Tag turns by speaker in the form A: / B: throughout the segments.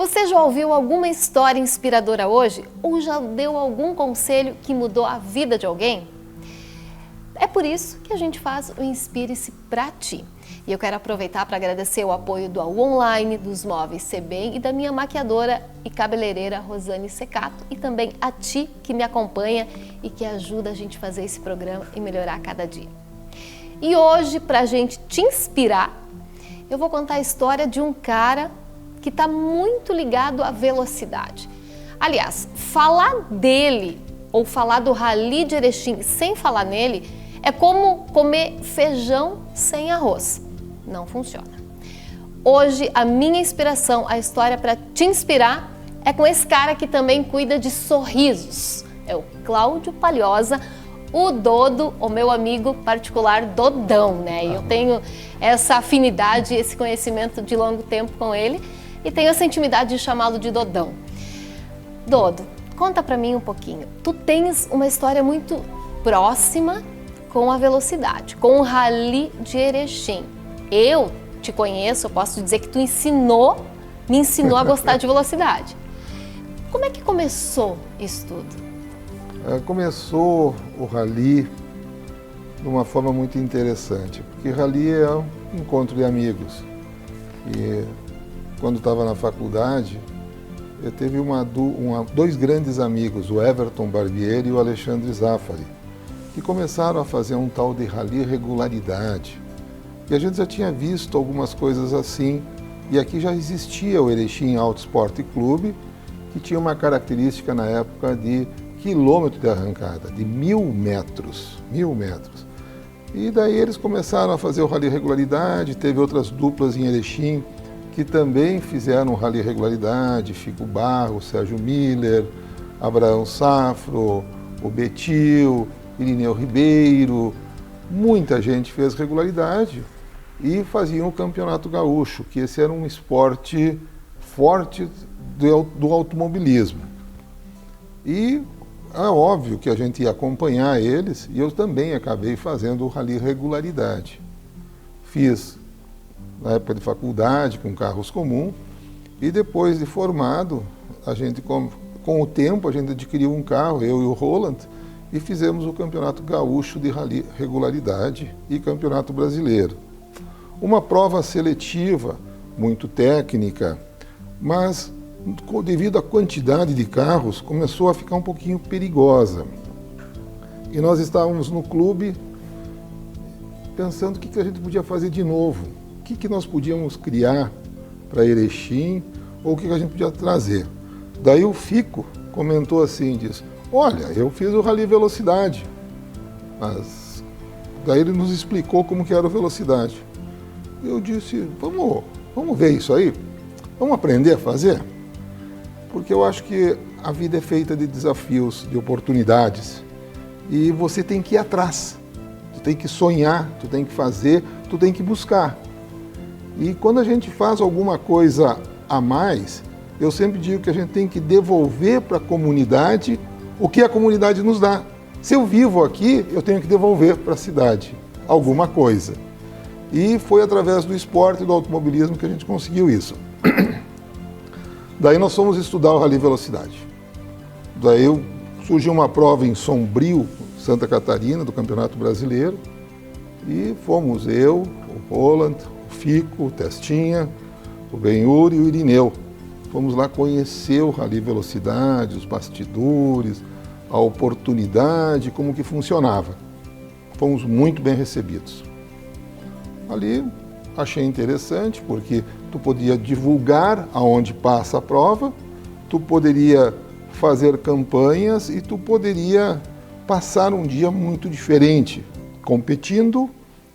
A: Você já ouviu alguma história inspiradora hoje? Ou já deu algum conselho que mudou a vida de alguém? É por isso que a gente faz o Inspire-se pra Ti. E eu quero aproveitar para agradecer o apoio do AU Online, dos móveis Sebem e da minha maquiadora e cabeleireira Rosane Secato, e também a ti que me acompanha e que ajuda a gente a fazer esse programa e melhorar a cada dia. E hoje, para a gente te inspirar, eu vou contar a história de um cara que está muito ligado à velocidade. Aliás, falar dele ou falar do Rally de Erechim sem falar nele é como comer feijão sem arroz. Não funciona. Hoje, a minha inspiração, a história para te inspirar, é com esse cara que também cuida de sorrisos. É o Cláudio Palhosa, o Dodo, o meu amigo particular Dodão, né? E eu tenho essa afinidade, esse conhecimento de longo tempo com ele e tenho essa intimidade de chamá-lo de Dodão. Dodo, conta pra mim um pouquinho. Tu tens uma história muito próxima com a velocidade, com o Rally de Erechim. Eu te conheço, eu posso dizer que tu me ensinou a gostar de velocidade. Como é que começou isso tudo?
B: Começou o Rally de uma forma muito interessante, porque Rally é um encontro de amigos. E quando estava na faculdade, eu teve dois grandes amigos, o Everton Barbieri e o Alexandre Zaffari, que começaram a fazer um tal de Rally Regularidade. E a gente já tinha visto algumas coisas assim, e aqui já existia o Erechim Auto Esporte Clube, que tinha uma característica na época de quilômetro de arrancada, de 1.000 metros. 1.000 metros. E daí eles começaram a fazer o Rally Regularidade, teve outras duplas em Erechim, que também fizeram o Rally Regularidade, Chico Barro, Sérgio Miller, Abraão Safro, o Betil, Irineu Ribeiro, muita gente fez regularidade e faziam o Campeonato Gaúcho, que esse era um esporte forte do automobilismo. E é óbvio que a gente ia acompanhar eles e eu também acabei fazendo o Rally Regularidade. Fiz na época de faculdade, com carros comuns, e depois de formado, a gente, com o tempo, a gente adquiriu um carro, eu e o Roland, e fizemos o Campeonato Gaúcho de Rally Regularidade e Campeonato Brasileiro. Uma prova seletiva, muito técnica, mas devido à quantidade de carros, começou a ficar um pouquinho perigosa. E nós estávamos no clube pensando o que a gente podia fazer de novo. O que nós podíamos criar para Erechim, ou o que a gente podia trazer. Daí o Fico comentou assim, diz, olha, eu fiz o Rally Velocidade, mas daí ele nos explicou como que era o Velocidade. Eu disse, vamos ver isso aí, vamos aprender a fazer, porque eu acho que a vida é feita de desafios, de oportunidades, e você tem que ir atrás, tu tem que sonhar, tu tem que fazer, tu tem que buscar. E quando a gente faz alguma coisa a mais, eu sempre digo que a gente tem que devolver para a comunidade o que a comunidade nos dá. Se eu vivo aqui, eu tenho que devolver para a cidade alguma coisa. E foi através do esporte e do automobilismo que a gente conseguiu isso. Daí nós fomos estudar o Rally Velocidade. Daí surgiu uma prova em Sombrio, Santa Catarina, do Campeonato Brasileiro, e fomos eu, o Roland, o Fico, o Testinha, o Benhur e o Irineu. Fomos lá conhecer o Rally Velocidade, os bastidores, a oportunidade, como que funcionava. Fomos muito bem recebidos. Ali achei interessante, porque tu podia divulgar aonde passa a prova, tu poderia fazer campanhas e tu poderia passar um dia muito diferente, competindo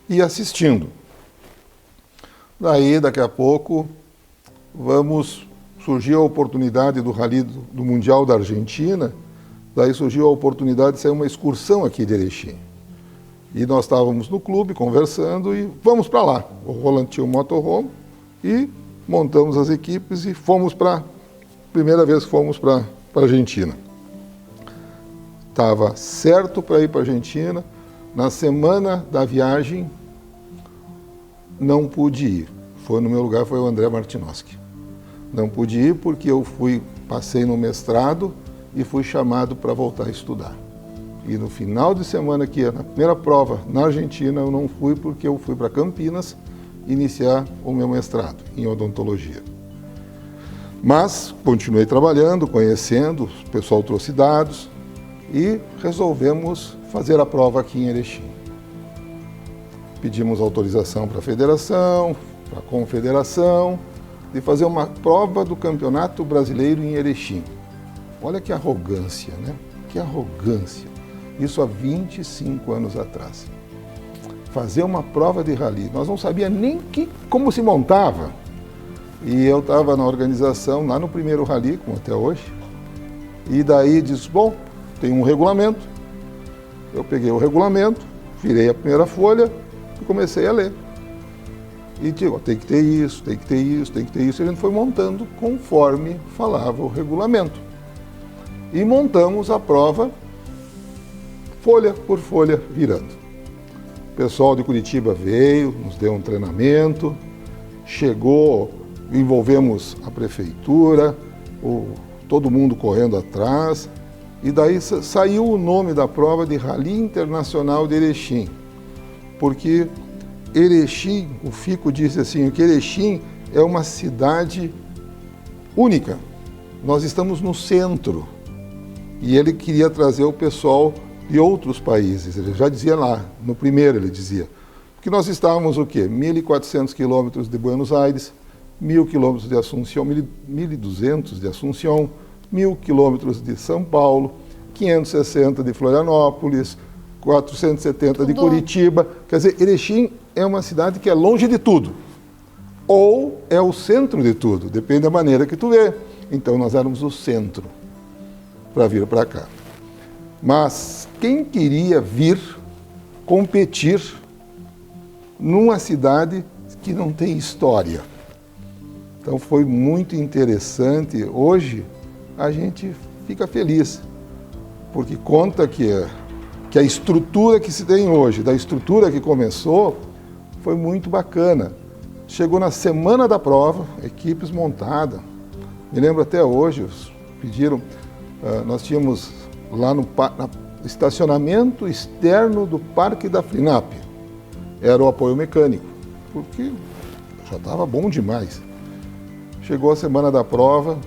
B: e assistindo. Daí, daqui a pouco, surgiu a oportunidade do Rally do Mundial da Argentina, daí surgiu a oportunidade de sair uma excursão aqui de Erechim. E nós estávamos no clube conversando e vamos para lá. O Roland tinha um motorhome e montamos as equipes e fomos primeira vez que fomos para a Argentina. Estava certo para ir para a Argentina. Na semana da viagem, não pude ir. No meu lugar foi o André Martinoski. Não pude ir porque eu passei no mestrado e fui chamado para voltar a estudar. E no final de semana, que na primeira prova na Argentina, eu não fui porque eu fui para Campinas iniciar o meu mestrado em odontologia. Mas continuei trabalhando, conhecendo, o pessoal trouxe dados e resolvemos fazer a prova aqui em Erechim. Pedimos autorização para a federação, para a confederação, de fazer uma prova do Campeonato Brasileiro em Erechim. Olha que arrogância, né? Que arrogância. Isso há 25 anos atrás. Fazer uma prova de rally. Nós não sabíamos nem como se montava. E eu estava na organização, lá no primeiro rally, como até hoje. E daí disse, bom, tem um regulamento. Eu peguei o regulamento, virei a primeira folha e comecei a ler. E digo, tem que ter isso, tem que ter isso, tem que ter isso. E a gente foi montando conforme falava o regulamento. E montamos a prova folha por folha virando. O pessoal de Curitiba veio, nos deu um treinamento, chegou, envolvemos a prefeitura, todo mundo correndo atrás, e daí saiu o nome da prova de Rally Internacional de Erechim, porque Erechim, o Fico disse assim, que Erechim é uma cidade única, nós estamos no centro, e ele queria trazer o pessoal de outros países, ele já dizia lá, no primeiro ele dizia, porque nós estávamos o quê? 1.400 quilômetros de Buenos Aires, 1.000 quilômetros de Assunção, 1.200 de Assunção, 1.000 quilômetros de São Paulo, 560 de Florianópolis, 470 de Curitiba. Quer dizer, Erechim é uma cidade que é longe de tudo. Ou é o centro de tudo, depende da maneira que tu vê. Então nós éramos o centro para vir para cá. Mas quem queria vir competir numa cidade que não tem história? Então foi muito interessante. Hoje a gente fica feliz, porque conta que a estrutura que se tem hoje, da estrutura que começou, foi muito bacana. Chegou na semana da prova, equipes montadas. Me lembro até hoje, pediram, nós tínhamos lá no estacionamento externo do Parque da FLINAP, era o apoio mecânico, porque já estava bom demais. Chegou a semana da prova,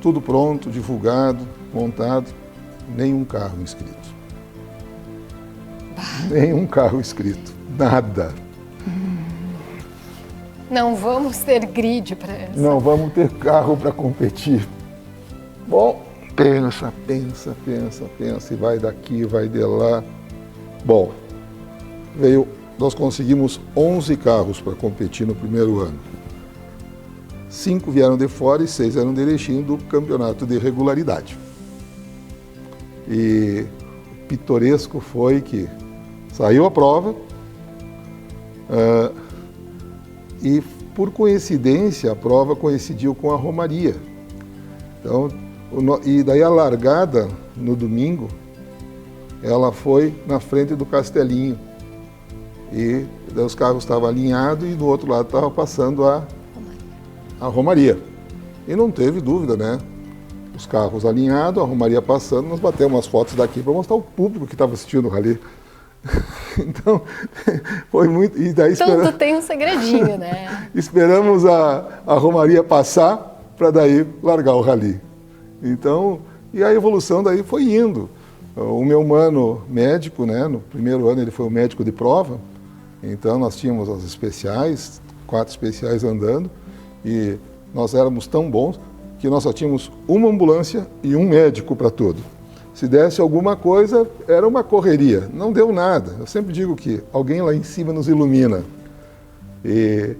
B: tudo pronto, divulgado, montado, nenhum carro inscrito. Nenhum carro inscrito, nada.
A: Não vamos ter grid para essa.
B: Não vamos ter carro para competir. Bom, pensa, e vai daqui, vai de lá. Bom, nós conseguimos 11 carros para competir no primeiro ano. 5 vieram de fora e 6 eram de Erechim do campeonato de regularidade. E o pitoresco foi que saiu a prova e, por coincidência, a prova coincidiu com a Romaria. Então, e daí a largada, no domingo, ela foi na frente do Castelinho. E daí os carros estavam alinhados e do outro lado estava passando a Romaria. E não teve dúvida, né? Os carros alinhados, a Romaria passando, nós batemos umas fotos daqui para mostrar ao público que estava assistindo o rally. Então, foi muito... E daí
A: Tudo tem um segredinho, né?
B: Esperamos a Romaria passar para daí largar o rally. Então, e a evolução daí foi indo. O meu mano médico, né? No primeiro ano ele foi o médico de prova, então nós tínhamos as especiais, 4 especiais andando, e nós éramos tão bons que nós só tínhamos uma ambulância e um médico para tudo. Se desse alguma coisa, era uma correria. Não deu nada. Eu sempre digo que alguém lá em cima nos ilumina. E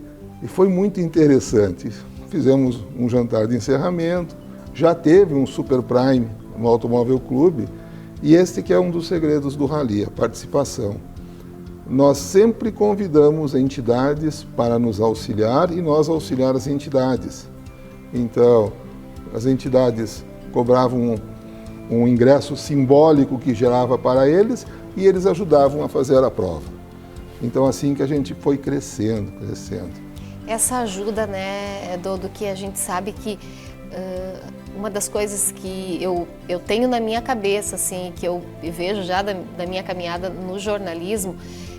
B: foi muito interessante. Fizemos um jantar de encerramento, já teve um Super Prime no Automóvel Clube, e este que é um dos segredos do rally, a participação. Nós sempre convidamos entidades para nos auxiliar e nós auxiliar as entidades. Então, as entidades cobravam um ingresso simbólico que gerava para eles e eles ajudavam a fazer a prova. Então, assim que a gente foi crescendo.
A: Essa ajuda, né, do que a gente sabe que uma das coisas que eu tenho na minha cabeça, assim, que eu vejo já da minha caminhada no jornalismo,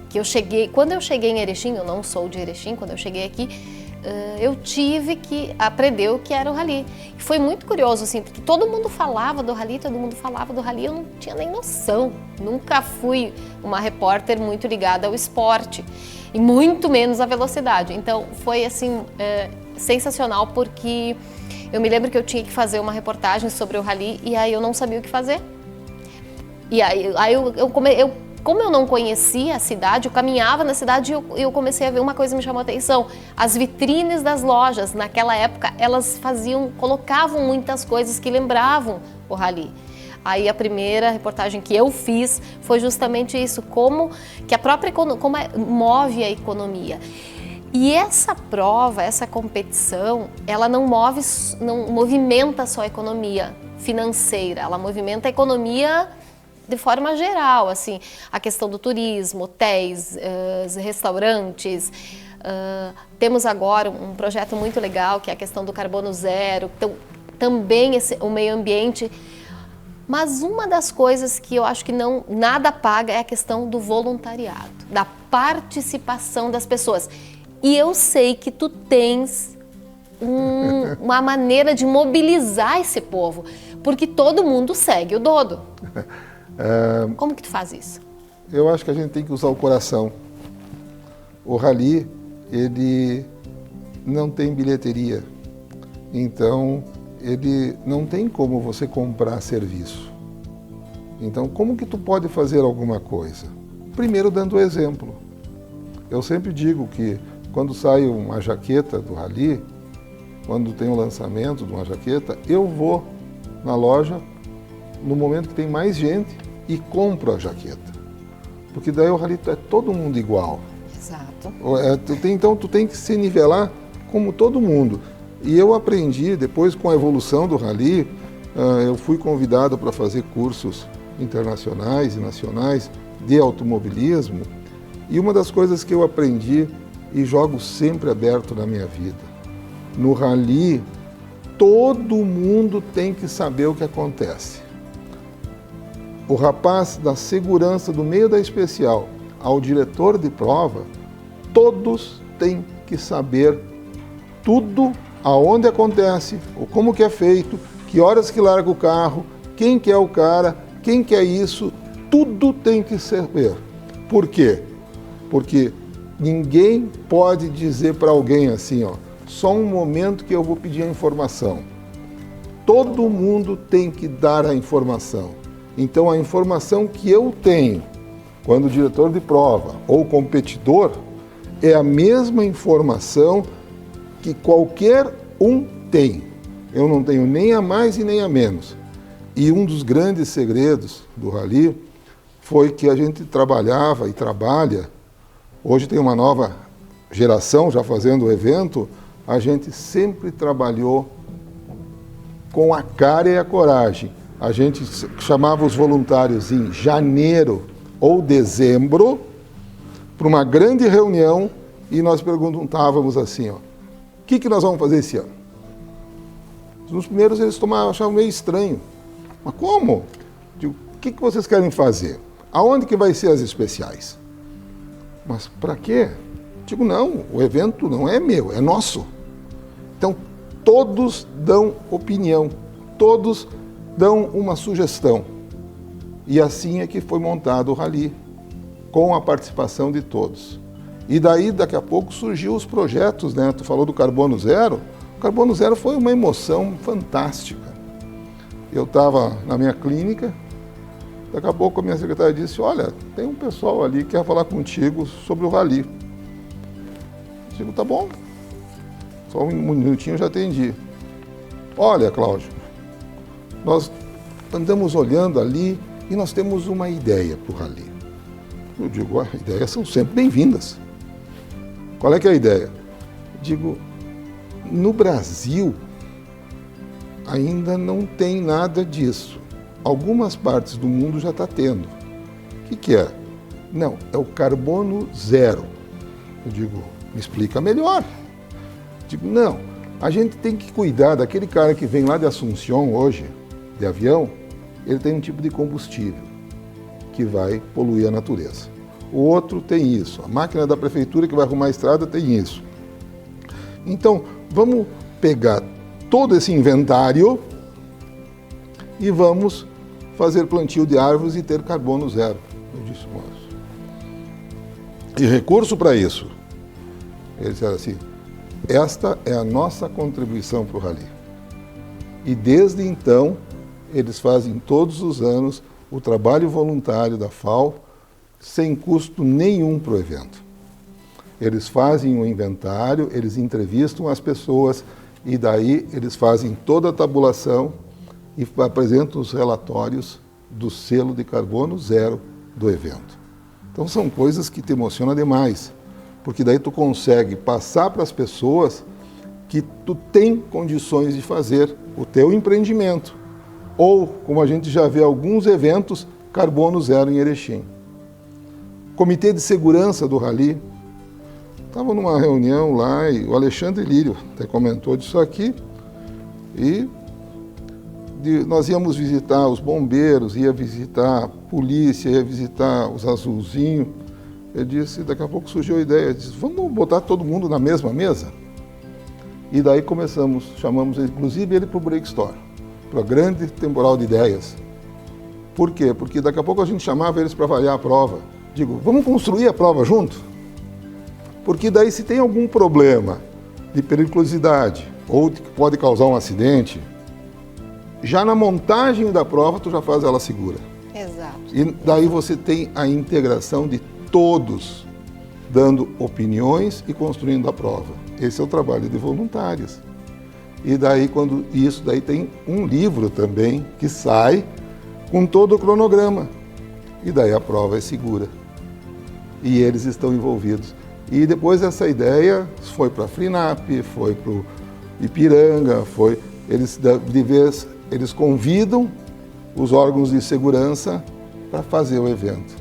A: que quando eu cheguei em Erechim, eu não sou de Erechim, quando eu cheguei aqui, eu tive que aprender o que era o rally. E foi muito curioso, assim, porque todo mundo falava do rally, eu não tinha nem noção. Nunca fui uma repórter muito ligada ao esporte, e muito menos à velocidade. Então, foi, assim, sensacional, porque eu me lembro que eu tinha que fazer uma reportagem sobre o rally, e aí eu não sabia o que fazer. E aí como eu não conhecia a cidade, eu caminhava na cidade e eu comecei a ver uma coisa que me chamou a atenção. As vitrines das lojas, naquela época, elas colocavam muitas coisas que lembravam o rally. Aí a primeira reportagem que eu fiz foi justamente isso, como que a própria como move a economia. E essa prova, essa competição, ela não movimenta só a economia financeira, ela movimenta a economia de forma geral, assim, a questão do turismo, hotéis, restaurantes. Temos agora um projeto muito legal, que é a questão do carbono zero, então, também o meio ambiente. Mas uma das coisas que eu acho que nada paga é a questão do voluntariado, da participação das pessoas. E eu sei que tu tens uma maneira de mobilizar esse povo, porque todo mundo segue o Dodo. Como que tu faz isso?
B: Eu acho que a gente tem que usar o coração. O rally, ele não tem bilheteria, então ele não tem como você comprar serviço. Então, como que tu pode fazer alguma coisa? Primeiro, dando exemplo. Eu sempre digo que quando sai uma jaqueta do rally, quando tem o lançamento de uma jaqueta, eu vou na loja no momento que tem mais gente e compro a jaqueta. Porque daí o rally é todo mundo igual.
A: Exato.
B: Então tu tem que se nivelar como todo mundo. E eu aprendi, depois com a evolução do rally, eu fui convidado para fazer cursos internacionais e nacionais de automobilismo. E uma das coisas que eu aprendi e jogo sempre aberto na minha vida, no rally, todo mundo tem que saber o que acontece. O rapaz da segurança do meio da especial ao diretor de prova, todos têm que saber tudo, aonde acontece, ou como que é feito, que horas que larga o carro, quem que é o cara, quem que é isso, tudo tem que saber. Por quê? Porque ninguém pode dizer para alguém assim, ó, só um momento que eu vou pedir a informação. Todo mundo tem que dar a informação. Então, a informação que eu tenho, quando diretor de prova ou competidor, é a mesma informação que qualquer um tem. Eu não tenho nem a mais e nem a menos. E um dos grandes segredos do rally foi que a gente trabalhava e trabalha, hoje tem uma nova geração já fazendo o evento, a gente sempre trabalhou com a cara e a coragem. A gente chamava os voluntários em janeiro ou dezembro para uma grande reunião e nós perguntávamos assim, ó, o que nós vamos fazer esse ano? Nos primeiros eles achavam meio estranho. Mas como? Digo, o que vocês querem fazer? Aonde que vai ser as especiais? Mas para quê? Digo, não, o evento não é meu, é nosso. Então, todos dão opinião, todos dão uma sugestão. E assim é que foi montado o rally, com a participação de todos. E daí, daqui a pouco, surgiu os projetos, né? Tu falou do Carbono Zero. O Carbono Zero foi uma emoção fantástica. Eu estava na minha clínica, daqui a pouco a minha secretária disse, olha, tem um pessoal ali que quer falar contigo sobre o rally. Eu digo, tá bom, só um minutinho eu já atendi. Olha, Cláudio, nós andamos olhando ali e nós temos uma ideia para o rally. Eu digo, as ideias são sempre bem-vindas. Qual é que é a ideia? Digo, no Brasil ainda não tem nada disso. Algumas partes do mundo já está tendo. O que é? Não, é o carbono zero. Eu digo, me explica melhor. Digo, não, a gente tem que cuidar daquele cara que vem lá de Assunção hoje, de avião, ele tem um tipo de combustível que vai poluir a natureza. O outro tem isso, a máquina da prefeitura que vai arrumar a estrada tem isso. Então, vamos pegar todo esse inventário e vamos fazer plantio de árvores e ter carbono zero. Eu disse, moço, e recurso para isso? Eles disseram assim, esta é a nossa contribuição para o Rally. E desde então, eles fazem todos os anos o trabalho voluntário da FAO sem custo nenhum para o evento. Eles fazem um inventário, eles entrevistam as pessoas e daí eles fazem toda a tabulação e apresentam os relatórios do selo de carbono zero do evento. Então são coisas que te emocionam demais, porque daí tu consegue passar para as pessoas que tu tem condições de fazer o teu empreendimento. Ou, como a gente já vê alguns eventos, carbono zero em Erechim. Comitê de Segurança do Rally. Estava numa reunião lá e o Alexandre Lírio até comentou disso aqui. E nós íamos visitar os bombeiros, ia visitar a polícia, ia visitar os azulzinhos. Ele disse, daqui a pouco surgiu a ideia, disse, vamos botar todo mundo na mesma mesa? E daí chamamos inclusive ele para o Break Store, para o grande temporal de ideias. Por quê? Porque daqui a pouco a gente chamava eles para avaliar a prova. Digo, vamos construir a prova junto? Porque daí se tem algum problema de periculosidade ou que pode causar um acidente, já na montagem da prova tu já faz ela segura.
A: Exato.
B: E daí você tem a integração de todos dando opiniões e construindo a prova. Esse é o trabalho de voluntários. E daí daí tem um livro também que sai com todo o cronograma. E daí a prova é segura. E eles estão envolvidos. E depois essa ideia foi para a FRINAP, foi para o Ipiranga, eles convidam os órgãos de segurança para fazer o evento.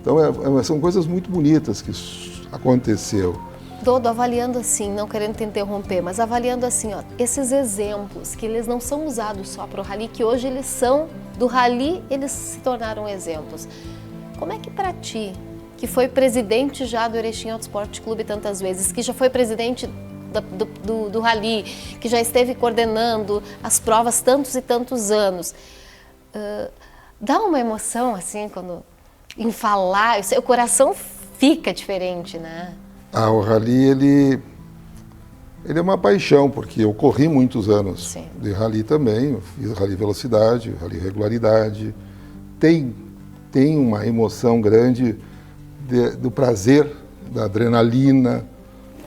B: Então são coisas muito bonitas que aconteceu.
A: Dodo, avaliando assim, não querendo te interromper, mas avaliando assim, ó, esses exemplos que eles não são usados só para o Rally, que hoje eles são, do Rally eles se tornaram exemplos. Como é que para ti, que foi presidente já do Erechim Auto Esporte Clube tantas vezes, que já foi presidente do Rally, que já esteve coordenando as provas tantos e tantos anos, dá uma emoção assim, quando em falar, o coração fica diferente, né?
B: O Rally, ele é uma paixão, porque eu corri muitos anos.
A: Sim.
B: De Rally também, eu fiz Rally Velocidade, Rally Regularidade. Tem uma emoção grande do prazer, da adrenalina,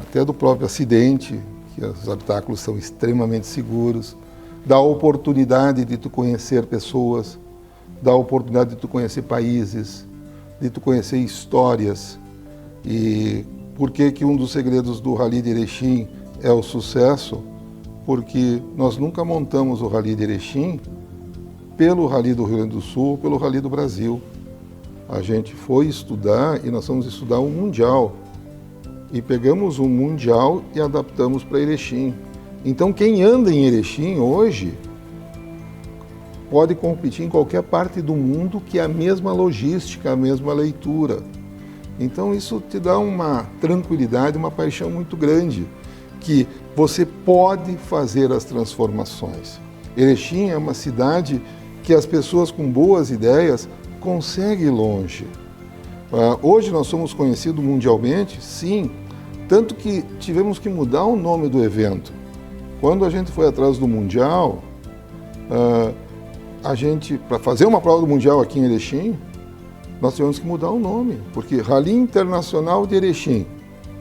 B: até do próprio acidente, que os habitáculos são extremamente seguros, da oportunidade de tu conhecer pessoas, da oportunidade de tu conhecer países, de tu conhecer histórias. E por que um dos segredos do Rally de Erechim é o sucesso? Porque nós nunca montamos o Rally de Erechim pelo Rally do Rio Grande do Sul, pelo Rally do Brasil. A gente foi estudar e nós fomos estudar um Mundial. E pegamos um Mundial e adaptamos para Erechim. Então quem anda em Erechim hoje pode competir em qualquer parte do mundo que é a mesma logística, a mesma leitura. Então isso te dá uma tranquilidade, uma paixão muito grande, que você pode fazer as transformações. Erechim é uma cidade que as pessoas com boas ideias conseguem ir longe. Hoje nós somos conhecidos mundialmente, sim, tanto que tivemos que mudar o nome do evento. Quando a gente foi atrás do Mundial, para fazer uma prova do Mundial aqui em Erechim, nós tivemos que mudar o nome, porque Rally Internacional de Erechim,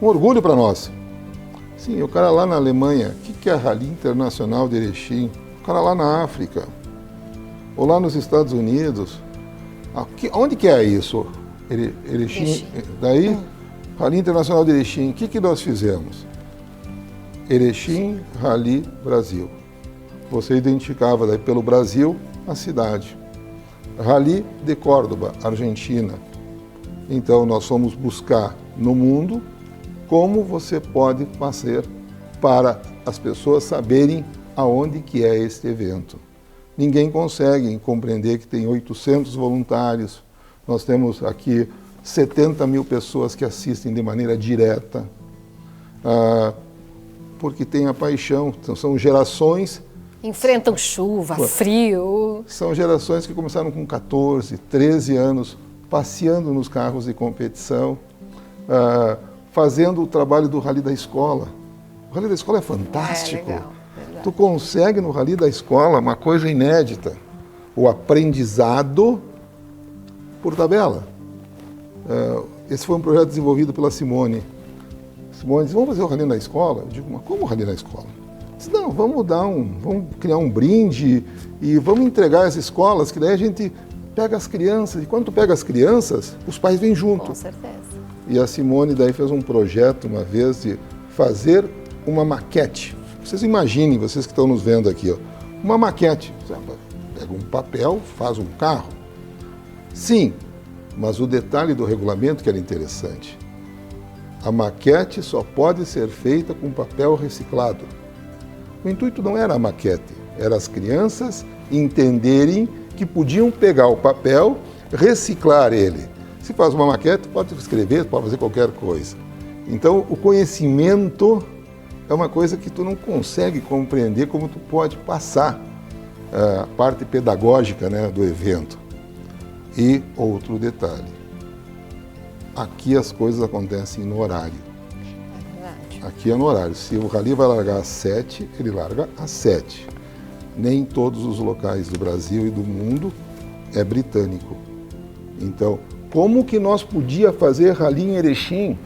B: um orgulho para nós. Sim, o cara lá na Alemanha, o que é Rally Internacional de Erechim? O cara lá na África, ou lá nos Estados Unidos, onde que é isso? Erechim. Daí, Rally Internacional de Erechim, o que nós fizemos? Erechim, Rally, Brasil. Você identificava daí pelo Brasil a cidade. Rally de Córdoba, Argentina. Então nós fomos buscar no mundo como você pode fazer para as pessoas saberem aonde que é este evento. Ninguém consegue compreender que tem 800 voluntários, nós temos aqui 70 mil pessoas que assistem de maneira direta, porque tem a paixão, então, são gerações...
A: Enfrentam chuva, frio...
B: São gerações que começaram com 14, 13 anos, passeando nos carros de competição, fazendo o trabalho do Rally da Escola. O Rally da Escola é fantástico.
A: Legal.
B: Tu consegue no Rally da Escola uma coisa inédita, o aprendizado por tabela. Esse foi um projeto desenvolvido pela Simone. Simone disse, vamos fazer o Rally na escola? Eu digo, mas como o Rally na escola? Disse, não, vamos criar um brinde e vamos entregar as escolas, que daí a gente pega as crianças, e quando tu pega as crianças, os pais vêm junto.
A: Com certeza.
B: E a Simone daí fez um projeto uma vez de fazer uma maquete. Vocês imaginem, vocês que estão nos vendo aqui, ó, uma maquete. Você pega um papel, faz um carro. Sim, mas o detalhe do regulamento que era interessante. A maquete só pode ser feita com papel reciclado. O intuito não era a maquete, era as crianças entenderem que podiam pegar o papel, reciclar ele. Se faz uma maquete, pode escrever, pode fazer qualquer coisa. Então, o conhecimento é uma coisa que tu não consegue compreender como tu pode passar a parte pedagógica, né, do evento. E outro detalhe, aqui as coisas acontecem no horário. Aqui é no horário. Se o Rally vai largar às 7, ele larga às 7. Nem em todos os locais do Brasil e do mundo é britânico. Então, como que nós podíamos fazer Rally em Erechim?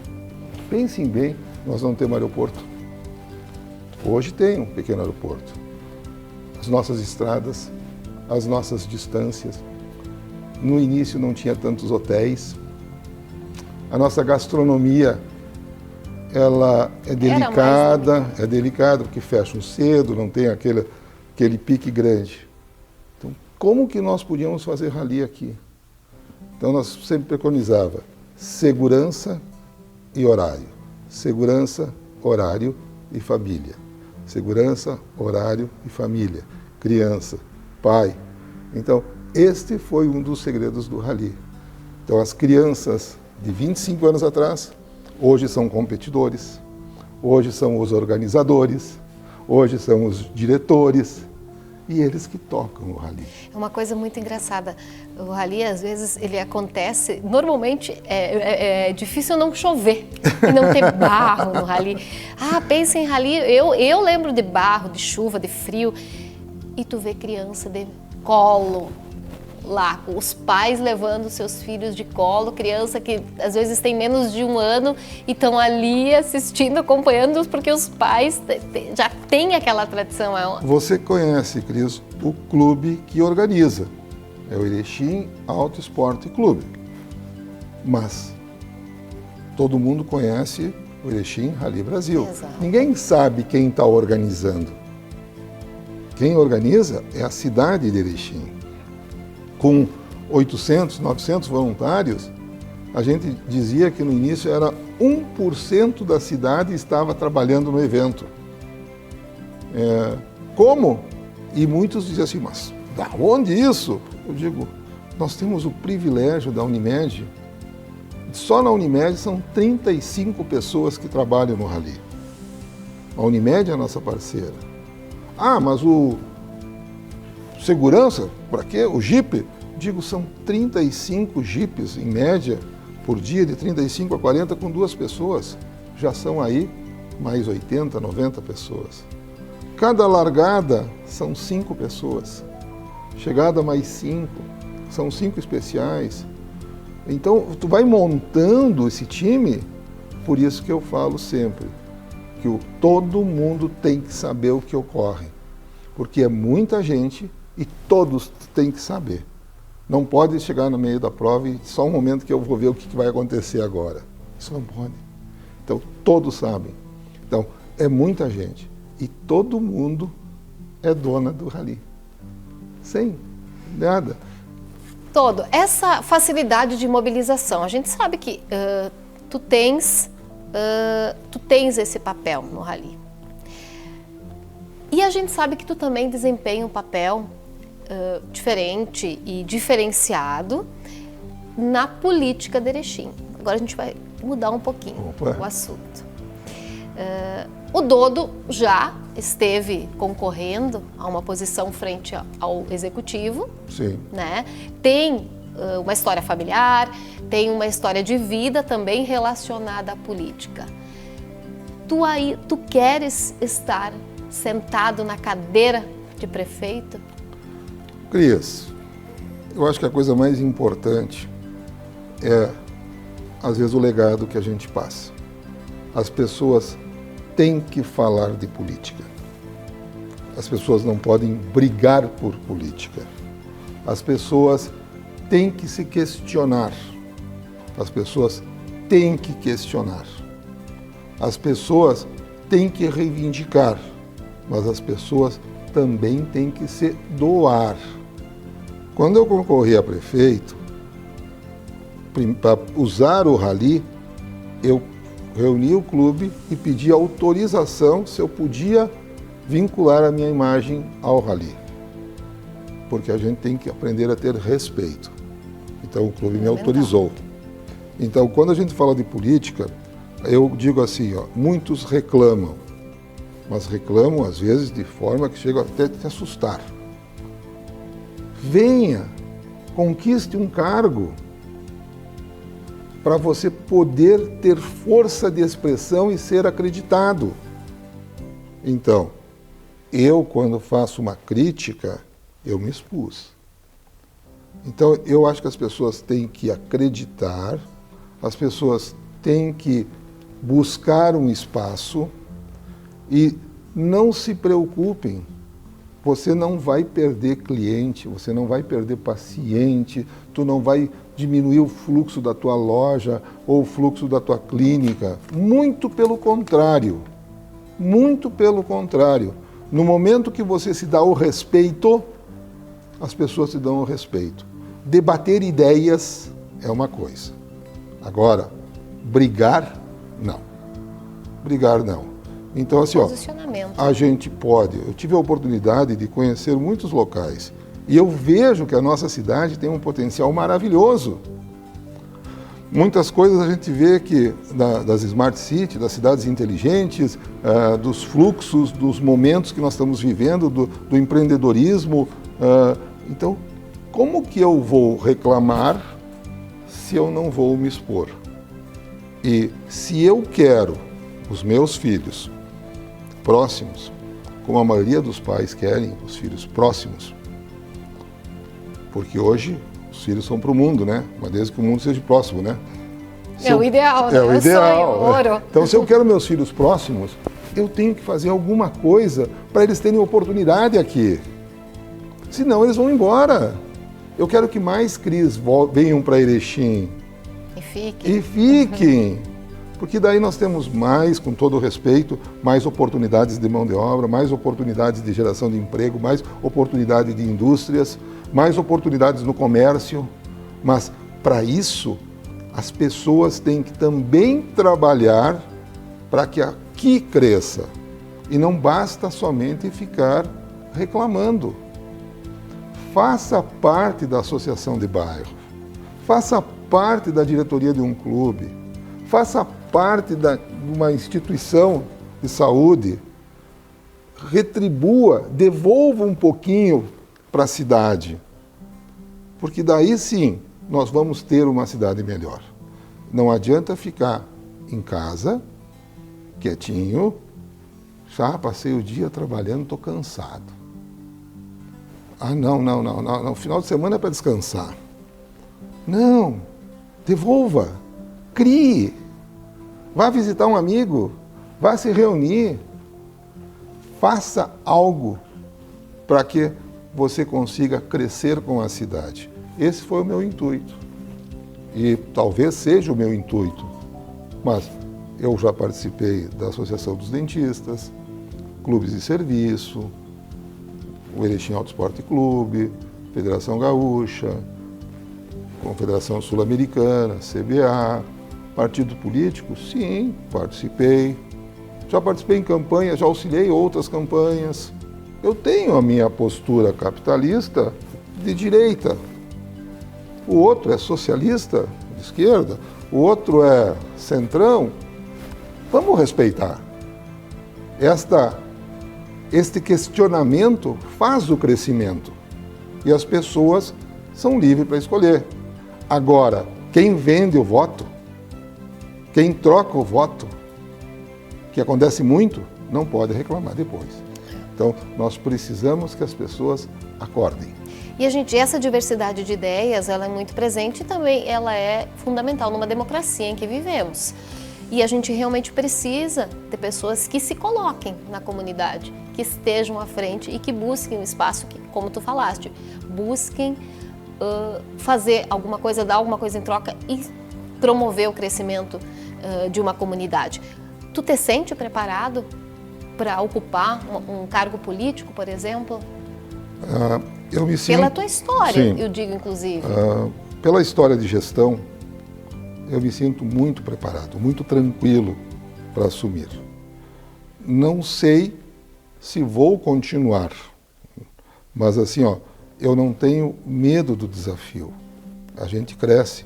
B: Pensem bem, nós não temos aeroporto. Hoje tem um pequeno aeroporto. As nossas estradas, as nossas distâncias. No início não tinha tantos hotéis. A nossa gastronomia, ela é delicada porque fecham cedo, não tem aquele pique grande. Então, como que nós podíamos fazer Rally aqui? Então, nós sempre preconizava segurança e horário. Segurança, horário e família. Segurança, horário e família. Criança, pai. Então, este foi um dos segredos do Rally. Então, as crianças de 25 anos atrás, hoje são competidores, hoje são os organizadores, hoje são os diretores, e eles que tocam o Rally.
A: É uma coisa muito engraçada. O Rally, às vezes, ele acontece... Normalmente, é difícil não chover e não ter barro no Rally. Pensa em Rally, eu lembro de barro, de chuva, de frio, e tu vê criança de colo lá, os pais levando seus filhos de colo, criança que às vezes tem menos de 1 ano e estão ali assistindo, acompanhando, porque os pais já têm aquela tradição.
B: Você conhece, Cris, o clube que organiza, é o Erechim Auto Esporte Clube, mas todo mundo conhece o Erechim Rally Brasil.
A: Exato.
B: Ninguém sabe quem está organizando. Quem organiza é a cidade de Erechim. Com 800, 900 voluntários, a gente dizia que no início era 1% da cidade estava trabalhando no evento. Como? E muitos diziam assim, mas da onde isso? Eu digo, nós temos o privilégio da Unimed. Só na Unimed são 35 pessoas que trabalham no Rally. A Unimed é a nossa parceira. Mas o segurança, para quê? O Jeep? Digo, são 35 Jeeps, em média, por dia, de 35 a 40, com 2 pessoas. Já são aí mais 80, 90 pessoas. Cada largada são 5 pessoas. Chegada mais 5, são 5 especiais. Então, tu vai montando esse time, por isso que eu falo sempre, que todo mundo tem que saber o que ocorre. Porque é muita gente e todos têm que saber. Não pode chegar no meio da prova e só um momento que eu vou ver o que vai acontecer agora. Isso não pode. Então, todos sabem. Então, é muita gente. E todo mundo é dona do Rally. Sem nada.
A: Essa facilidade de mobilização, a gente sabe que tu tens esse papel no Rally. E a gente sabe que tu também desempenha um papel diferente e diferenciado na política de Erechim. Agora a gente vai mudar um pouquinho o assunto. O Dodo já esteve concorrendo a uma posição frente ao Executivo.
B: Sim.
A: Né? Tem uma história familiar, tem uma história de vida também relacionada à política. Tu queres estar sentado na cadeira de prefeito?
B: Cris, eu acho que a coisa mais importante é, às vezes, o legado que a gente passa. As pessoas têm que falar de política. As pessoas não podem brigar por política. As pessoas têm que se questionar. As pessoas têm que questionar. As pessoas têm que reivindicar, mas as pessoas também têm que se doar. Quando eu concorri a prefeito, para usar o rally, eu reuni o clube e pedi autorização se eu podia vincular a minha imagem ao rally. Porque a gente tem que aprender a ter respeito. Então o clube me autorizou. Então quando a gente fala de política, eu digo assim, muitos reclamam, mas reclamam às vezes de forma que chega até a te assustar. Venha, conquiste um cargo para você poder ter força de expressão e ser acreditado. Então, eu quando faço uma crítica, eu me expus. Então, eu acho que as pessoas têm que acreditar, as pessoas têm que buscar um espaço e não se preocupem. Você não vai perder cliente, você não vai perder paciente, tu não vai diminuir o fluxo da tua loja ou o fluxo da tua clínica. Muito pelo contrário. Muito pelo contrário. No momento que você se dá o respeito, as pessoas te dão o respeito. Debater ideias é uma coisa. Agora, brigar, não. Brigar, não. Então, assim, a gente pode... Eu tive a oportunidade de conhecer muitos locais e eu vejo que a nossa cidade tem um potencial maravilhoso. Muitas coisas a gente vê que das Smart Cities, das cidades inteligentes, dos fluxos, dos momentos que nós estamos vivendo, do empreendedorismo. Então, como que eu vou reclamar se eu não vou me expor? E se eu quero os meus filhos próximos, como a maioria dos pais querem os filhos próximos, porque hoje os filhos são para o mundo, né? Mas desde que o mundo seja próximo, né?
A: O ideal, né?
B: É o ideal.
A: Sonho, ouro.
B: Então, se eu quero meus filhos próximos, eu tenho que fazer alguma coisa para eles terem oportunidade aqui. Senão eles vão embora. Eu quero que mais Cris venham para Erechim. E fiquem. Porque daí nós temos mais, com todo o respeito, mais oportunidades de mão de obra, mais oportunidades de geração de emprego, mais oportunidade de indústrias, mais oportunidades no comércio. Mas, para isso, as pessoas têm que também trabalhar para que aqui cresça. E não basta somente ficar reclamando. Faça parte da associação de bairro. Faça parte da diretoria de um clube. Faça parte de uma instituição de saúde. Retribua, devolva um pouquinho para a cidade. Porque daí sim nós vamos ter uma cidade melhor. Não adianta ficar em casa, quietinho, já passei o dia trabalhando, estou cansado. Não, final de semana é para descansar. Não, devolva, crie, vá visitar um amigo, vá se reunir, faça algo para que você consiga crescer com a cidade. Esse foi o meu intuito. E talvez seja o meu intuito, mas eu já participei da Associação dos Dentistas, Clubes de Serviço, o Erechim Auto Esporte Clube, Federação Gaúcha, Confederação Sul-Americana, CBA, partido político, sim, participei. Já participei em campanhas, já auxiliei outras campanhas. Eu tenho a minha postura capitalista de direita. O outro é socialista, de esquerda. O outro é centrão. Vamos respeitar. Este questionamento faz o crescimento. E as pessoas são livres para escolher. Agora, quem vende o voto, quem troca o voto, que acontece muito, não pode reclamar depois. Então, nós precisamos que as pessoas acordem.
A: E essa diversidade de ideias, ela é muito presente e também ela é fundamental numa democracia em que vivemos. E a gente realmente precisa ter pessoas que se coloquem na comunidade, que estejam à frente e que busquem um espaço que, como tu falaste, busquem fazer alguma coisa, dar alguma coisa em troca e promover o crescimento de uma comunidade. Tu te sente preparado para ocupar um cargo político, por exemplo?
B: Eu me sinto...
A: Pela tua história,
B: sim,
A: eu digo inclusive.
B: Pela história de gestão, eu me sinto muito preparado, muito tranquilo para assumir. Não sei se vou continuar, mas assim, eu não tenho medo do desafio. A gente cresce.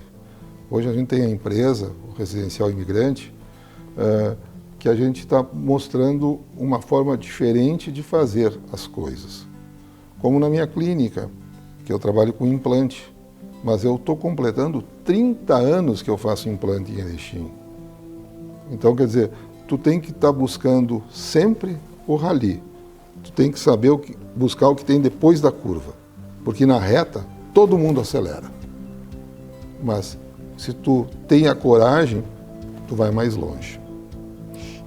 B: Hoje a gente tem a empresa, o Residencial Imigrante, que a gente está mostrando uma forma diferente de fazer as coisas. Como na minha clínica, que eu trabalho com implante, mas eu estou completando 30 anos que eu faço implante em Erechim. Então, quer dizer, tu tem que estar buscando sempre o rally. Tu tem que saber buscar o que tem depois da curva. Porque na reta, todo mundo acelera. Mas se tu tem a coragem, tu vai mais longe.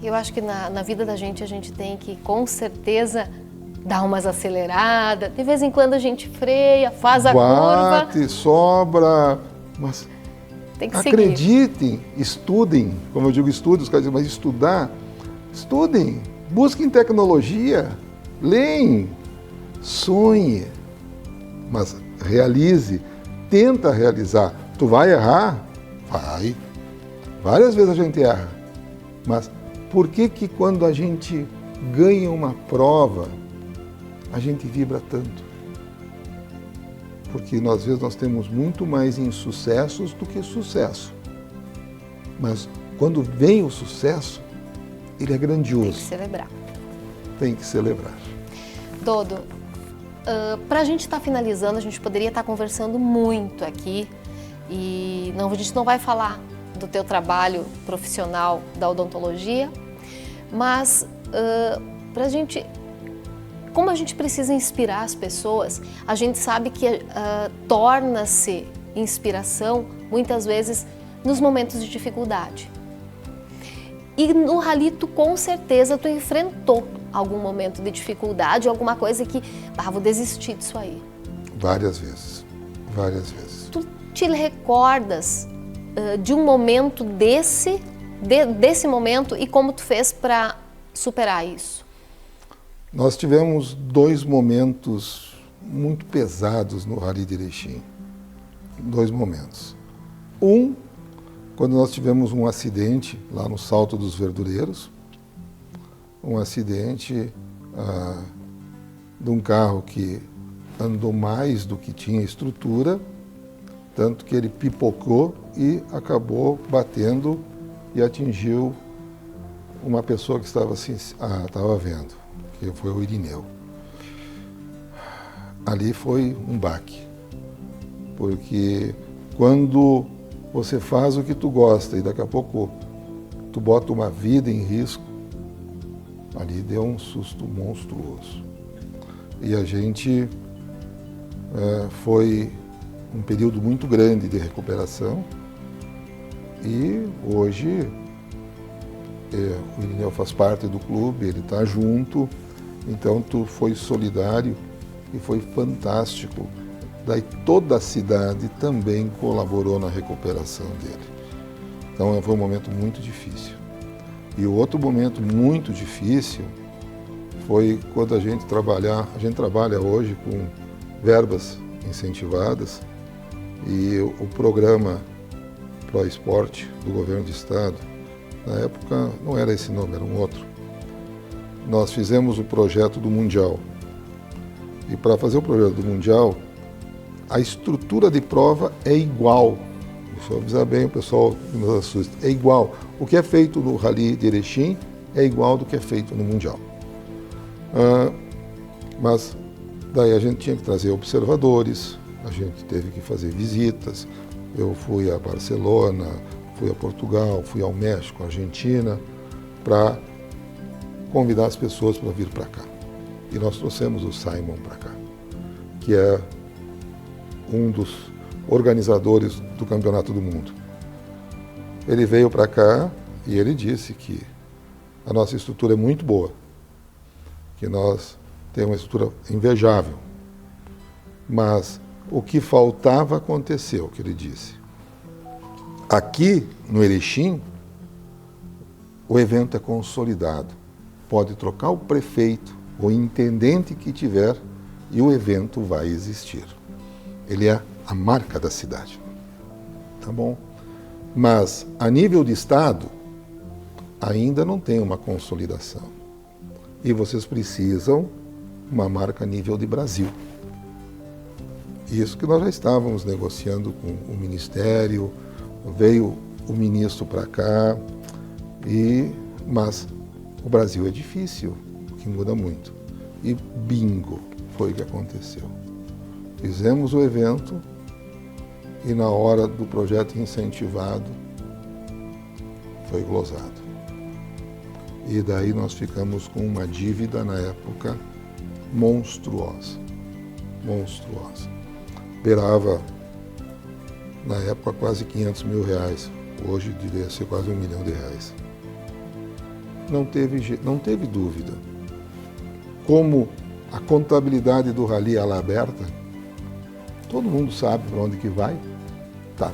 A: Eu acho que na vida da gente, a gente tem que, com certeza, dar umas aceleradas. De vez em quando a gente freia, faz a curva.
B: Bate, sobra, mas
A: tem que
B: acreditem,
A: seguir.
B: Estudem. Como eu digo, estudem, os caras dizem, mas estudar, estudem, busquem tecnologia, leem, sonhe, mas realize, tenta realizar. Tu vai errar? Vai. Várias vezes a gente erra. Mas por que quando a gente ganha uma prova, a gente vibra tanto? Porque às vezes nós temos muito mais insucessos do que sucesso. Mas quando vem o sucesso, ele é grandioso.
A: Tem que celebrar.
B: Tem que celebrar.
A: Dodo, para a gente estar finalizando, a gente poderia estar conversando muito aqui e a gente não vai falar do teu trabalho profissional da odontologia, mas para a gente, como a gente precisa inspirar as pessoas, a gente sabe que torna-se inspiração muitas vezes nos momentos de dificuldade. E no rally tu com certeza tu enfrentou algum momento de dificuldade, alguma coisa que, vou desistir disso aí.
B: Várias vezes, várias vezes.
A: Tu te recordas de um momento desse momento e como tu fez para superar isso?
B: Nós tivemos 2 momentos muito pesados no Rally de Erechim. 2 momentos. Quando nós tivemos um acidente lá no Salto dos Verdureiros, um acidente de um carro que andou mais do que tinha estrutura, tanto que ele pipocou e acabou batendo e atingiu uma pessoa que estava vendo, que foi o Irineu. Ali foi um baque, porque quando você faz o que tu gosta e daqui a pouco tu bota uma vida em risco, ali deu um susto monstruoso. E a gente foi um período muito grande de recuperação e hoje o Irineu faz parte do clube, ele está junto, então tu foi solidário e foi fantástico. Daí toda a cidade também colaborou na recuperação dele. Então foi um momento muito difícil. E o outro momento muito difícil foi quando a gente trabalha hoje com verbas incentivadas e o programa Pro Esporte do governo do estado, na época não era esse nome, era um outro. Nós fizemos o projeto do Mundial E para fazer o projeto do Mundial, a estrutura de prova é igual. Deixa eu avisar bem o pessoal que nos assusta. É igual. O que é feito no Rally de Erechim é igual do que é feito no Mundial. Mas daí a gente tinha que trazer observadores, a gente teve que fazer visitas. Eu fui a Barcelona, fui a Portugal, fui ao México, Argentina, para convidar as pessoas para vir para cá. E nós trouxemos o Simon para cá, que é um dos organizadores do Campeonato do Mundo. Ele veio para cá e ele disse que a nossa estrutura é muito boa, que nós temos uma estrutura invejável, mas o que faltava aconteceu, que ele disse. Aqui no Erechim, o evento é consolidado. Pode trocar o prefeito, o intendente que tiver, e o evento vai existir. Ele é a marca da cidade. Tá bom? Mas, a nível de Estado, ainda não tem uma consolidação. E vocês precisam uma marca a nível de Brasil. Isso que nós já estávamos negociando com o Ministério, veio o ministro para cá, mas o Brasil é difícil, que muda muito. E bingo, foi o que aconteceu. Fizemos o evento e na hora do projeto incentivado foi glosado. E daí nós ficamos com uma dívida na época monstruosa. Monstruosa. Beirava, na época, quase 500 mil reais. Hoje devia ser quase R$1 milhão. Não teve dúvida. Como a contabilidade do Rally ela é aberta, todo mundo sabe para onde que vai. Tá.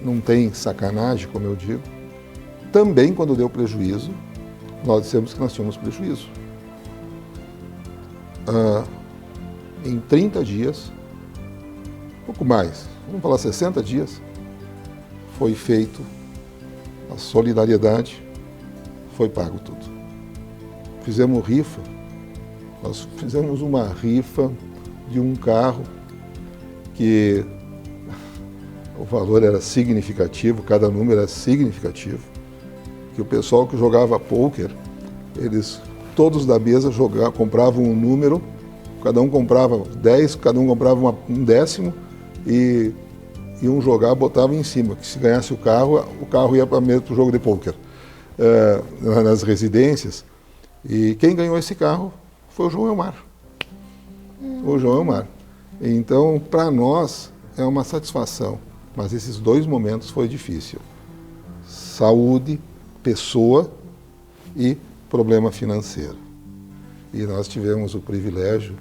B: Não tem sacanagem, como eu digo. Também, quando deu prejuízo, nós dissemos que nós tínhamos prejuízo. Em 30 dias, pouco mais, vamos falar 60 dias, foi feito a solidariedade, foi pago tudo. Fizemos rifa, nós fizemos uma rifa de um carro que o valor era significativo, cada número era significativo, que o pessoal que jogava pôquer, eles todos da mesa compravam um número, cada um comprava 10, cada um comprava um décimo e iam jogar, botavam em cima, que se ganhasse o carro ia para o jogo de pôquer nas residências. E quem ganhou esse carro foi o João Elmar. O João Elmar. Então, para nós, é uma satisfação, mas esses 2 momentos foi difícil. Saúde, pessoa e problema financeiro. E nós tivemos o privilégio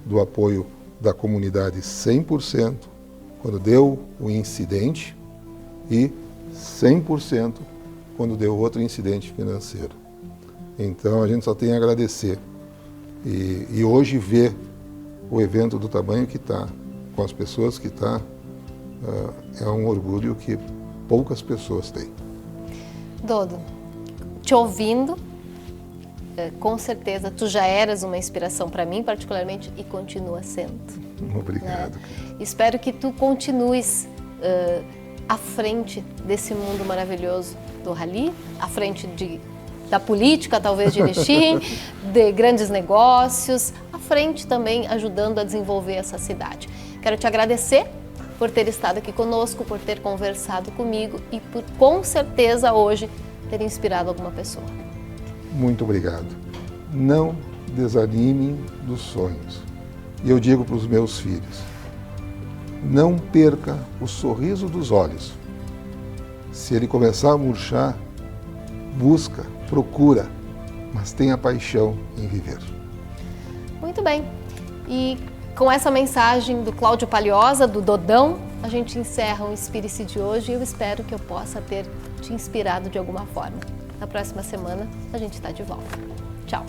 B: do apoio da comunidade 100% quando deu o incidente e 100% quando deu outro incidente financeiro. Então a gente só tem a agradecer. E hoje ver o evento do tamanho que está, com as pessoas que está, é um orgulho que poucas pessoas têm.
A: Dodo, te ouvindo, com certeza tu já eras uma inspiração para mim, particularmente, e continua sendo.
B: Obrigado.
A: Espero que tu continues à frente desse mundo maravilhoso do Rally, à frente da política, talvez, de Erechim, de grandes negócios, à frente também ajudando a desenvolver essa cidade. Quero te agradecer por ter estado aqui conosco, por ter conversado comigo e por, com certeza, hoje, ter inspirado alguma pessoa.
B: Muito obrigado. Não desanimem dos sonhos. E eu digo para os meus filhos, não perca o sorriso dos olhos. Se ele começar a murchar, busca, procura, mas tenha paixão em viver.
A: Muito bem. E com essa mensagem do Cláudio Palhosa, do Dodão, a gente encerra o Inspire-se de hoje e eu espero que eu possa ter te inspirado de alguma forma. Na próxima semana, a gente está de volta. Tchau!